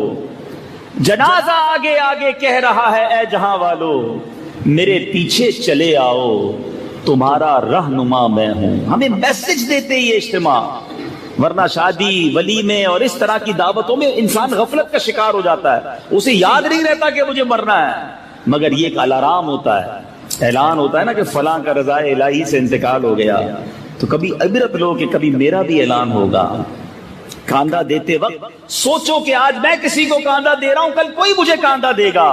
جنازہ آگے آگے کہہ رہا ہے اے جہاں والو، میرے پیچھے چلے آؤ تمہارا رہنما میں ہوں. ہمیں میسج دیتے یہ اجتماع، ورنہ شادی ولیمے اور اس طرح کی دعوتوں میں انسان غفلت کا شکار ہو جاتا ہے، اسے یاد نہیں رہتا کہ مجھے مرنا ہے. مگر یہ ایک الارم ہوتا ہے، اعلان ہوتا ہے نا کہ فلاں کا رضا الہی سے انتقال ہو گیا. تو کبھی عبرت لو کہ کبھی میرا بھی اعلان ہوگا. کاندھا دیتے وقت سوچو کہ آج میں کسی کو کاندھا دے رہا ہوں، کل کوئی مجھے کاندھا دے گا.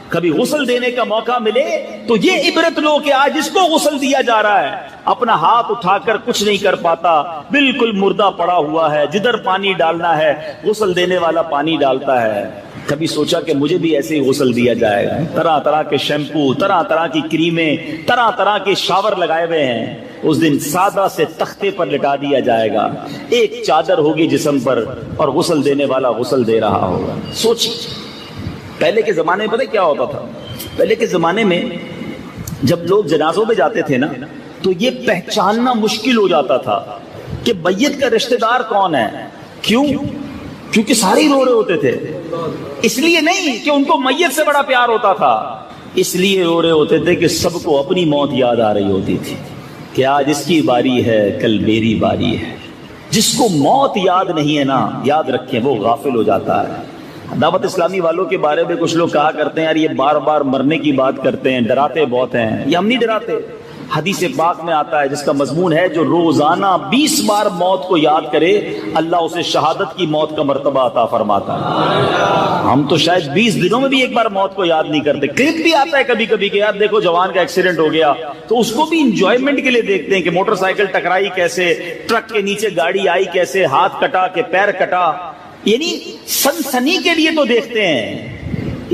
کبھی غسل دینے کا موقع ملے تو یہ عبرت لو کہ آج اس کو غسل دیا جا رہا ہے، اپنا ہاتھ اٹھا کر کچھ نہیں کر پاتا، بالکل مردہ پڑا ہوا ہے، جدھر پانی ڈالنا ہے غسل دینے والا پانی ڈالتا ہے. کبھی سوچا کہ مجھے بھی ایسے ہی غسل دیا جائے گا؟ طرح طرح کے شیمپو، طرح طرح کی کریمیں، طرح طرح کے شاور لگائے ہوئے ہیں. اس دن سادہ سے تختے پر لٹا دیا جائے گا، ایک چادر ہوگی جسم پر اور غسل دینے والا غسل دے رہا ہوگا. سوچیے پہلے کے زمانے میں پتہ کیا ہوتا تھا؟ پہلے کے زمانے میں جب لوگ جنازوں میں جاتے تھے نا تو یہ پہچاننا مشکل ہو جاتا تھا کہ میت کا رشتہ دار کون ہے. کیوں؟ کیونکہ سارے ہی رو رہے ہوتے تھے. اس لیے نہیں کہ ان کو میت سے بڑا پیار ہوتا تھا، اس لیے رو رہے ہوتے تھے کہ سب کو اپنی موت یاد آ رہی ہوتی تھی کہ آج اس کی باری ہے کل میری باری ہے. جس کو موت یاد نہیں ہے نا، یاد رکھیں وہ غافل ہو جاتا ہے. دعوت اسلامی والوں کے بارے میں کچھ لوگ کہا کرتے ہیں یار یہ بار بار مرنے کی بات کرتے ہیں، ڈراتے بہت ہیں. یہ ہم نہیں ڈراتے. حدیث پاک میں آتا ہے جس کا مضمون ہے جو روزانہ 20 بار موت کو یاد کرے اللہ اسے شہادت کی موت کا مرتبہ عطا فرماتا ہے. ہم تو شاید 20 دنوں میں بھی ایک بار موت کو یاد نہیں کرتے. کلپ بھی آتا ہے کبھی کبھی کہ یار دیکھو جوان کا ایکسیڈنٹ ہو گیا تو اس کو بھی انجوائمنٹ کے لیے دیکھتے ہیں کہ موٹر سائیکل ٹکرائی کیسے، ٹرک کے نیچے گاڑی آئی کیسے، ہاتھ کٹا کہ پیر کٹا. یعنی سنسنی کے لیے تو دیکھتے ہیں،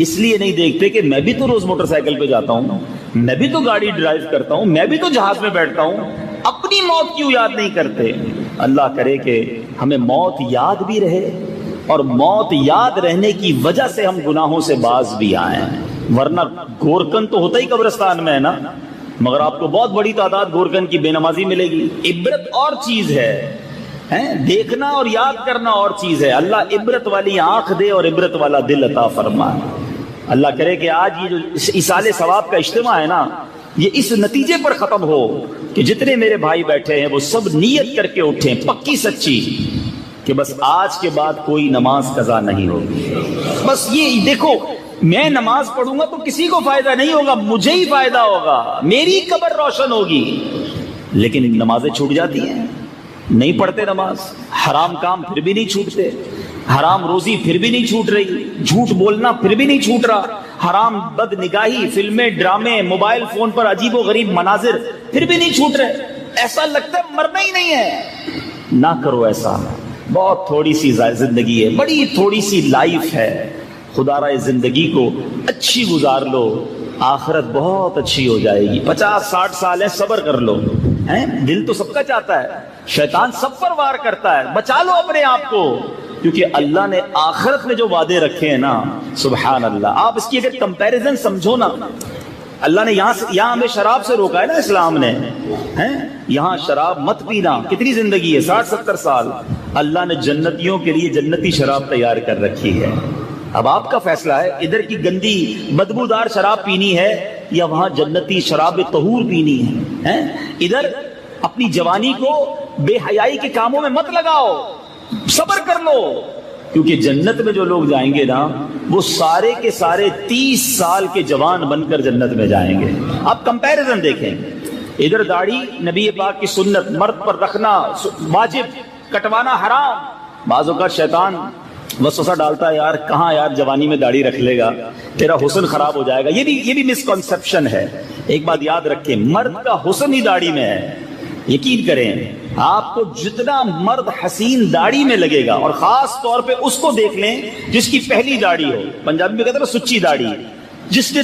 اس لیے نہیں دیکھتے کہ میں بھی تو روز موٹر سائیکل پہ جاتا ہوں، میں بھی تو گاڑی ڈرائیو کرتا ہوں، میں بھی تو جہاز میں بیٹھتا ہوں. اپنی موت کیوں یاد نہیں کرتے؟ اللہ کرے کہ ہمیں موت یاد بھی رہے اور موت یاد رہنے کی وجہ سے ہم گناہوں سے باز بھی آئیں. ورنہ گورکن تو ہوتا ہی قبرستان میں ہے نا، مگر آپ کو بہت بڑی تعداد گورکن کی بے نمازی ملے گی. عبرت اور چیز ہے، دیکھنا اور یاد کرنا اور چیز ہے. اللہ عبرت والی آنکھ دے اور عبرت والا دل عطا فرمائے. اللہ کرے کہ آج یہ جو ایصال ثواب کا اجتماع ہے نا یہ اس نتیجے پر ختم ہو کہ جتنے میرے بھائی بیٹھے ہیں وہ سب نیت کر کے اٹھیں پکی سچی کہ بس آج کے بعد کوئی نماز قضا نہیں ہوگی. بس یہ دیکھو میں نماز پڑھوں گا تو کسی کو فائدہ نہیں ہوگا، مجھے ہی فائدہ ہوگا، میری قبر روشن ہوگی. لیکن نمازیں چھوٹ جاتی ہیں، نہیں پڑھتے نماز، حرام کام پھر بھی نہیں چھوٹتے، حرام روزی پھر بھی نہیں چھوٹ رہی، جھوٹ بولنا پھر بھی نہیں چھوٹ رہا، حرام بد نگاہی، فلمیں، ڈرامے، موبائل فون پر عجیب و غریب مناظر پھر بھی نہیں چھوٹ رہے. ایسا لگتا ہے مرنا ہی نہیں ہے. نہ کرو ایسا، بہت تھوڑی سی زندگی ہے، بڑی تھوڑی سی لائف ہے. خدا را زندگی کو اچھی گزار لو، آخرت بہت اچھی ہو جائے گی. 50-60 سال ہے، صبر کر لو. دل تو سب کا چاہتا ہے، شیطان سب پر وار کرتا ہے. بچا لو اپنے آپ کو، کیونکہ اللہ نے آخرت میں جو وعدے رکھے ہیں نا سبحان اللہ. آپ اس کی اگر کمپیریزن سمجھو نا، اللہ نے یہاں ہمیں شراب سے روکا ہے نا اسلام نے، یہاں شراب مت پینا. کتنی زندگی ہے؟ 60-70 سال. اللہ نے جنتیوں کے لیے جنتی شراب تیار کر رکھی ہے. اب آپ کا فیصلہ ہے ادھر کی گندی بدبودار شراب پینی ہے یا وہاں جنتی شراب طہور پینی ہے؟ ادھر اپنی جوانی کو بے حیائی کے کاموں میں مت لگاؤ، صبر کر لو، کیونکہ جنت میں جو لوگ جائیں گے نا وہ سارے کے سارے 30 سال کے جوان بن کر جنت میں جائیں گے۔ آپ کمپیریزن دیکھیں، ادھر داڑھی نبی پاک کی سنت، مرد پر رکھنا واجب، کٹوانا حرام۔ بعض اوقات شیطان وسوسہ ڈالتا ہے، یار کہاں یار جوانی میں داڑھی رکھ لے گا، تیرا حسن خراب ہو جائے گا۔ یہ بھی مسکنسپشن ہے۔ ایک بات یاد رکھیں، مرد کا حسن ہی داڑھی میں ہے۔ یقین کریں، آپ کو جتنا مرد حسین داڑھی میں لگے گا، اور خاص طور پہ اس کو دیکھ لیں جس کی پہلی داڑھی ہو، پنجابی میں کہتے ہیں نا سچی داڑھی، جس نے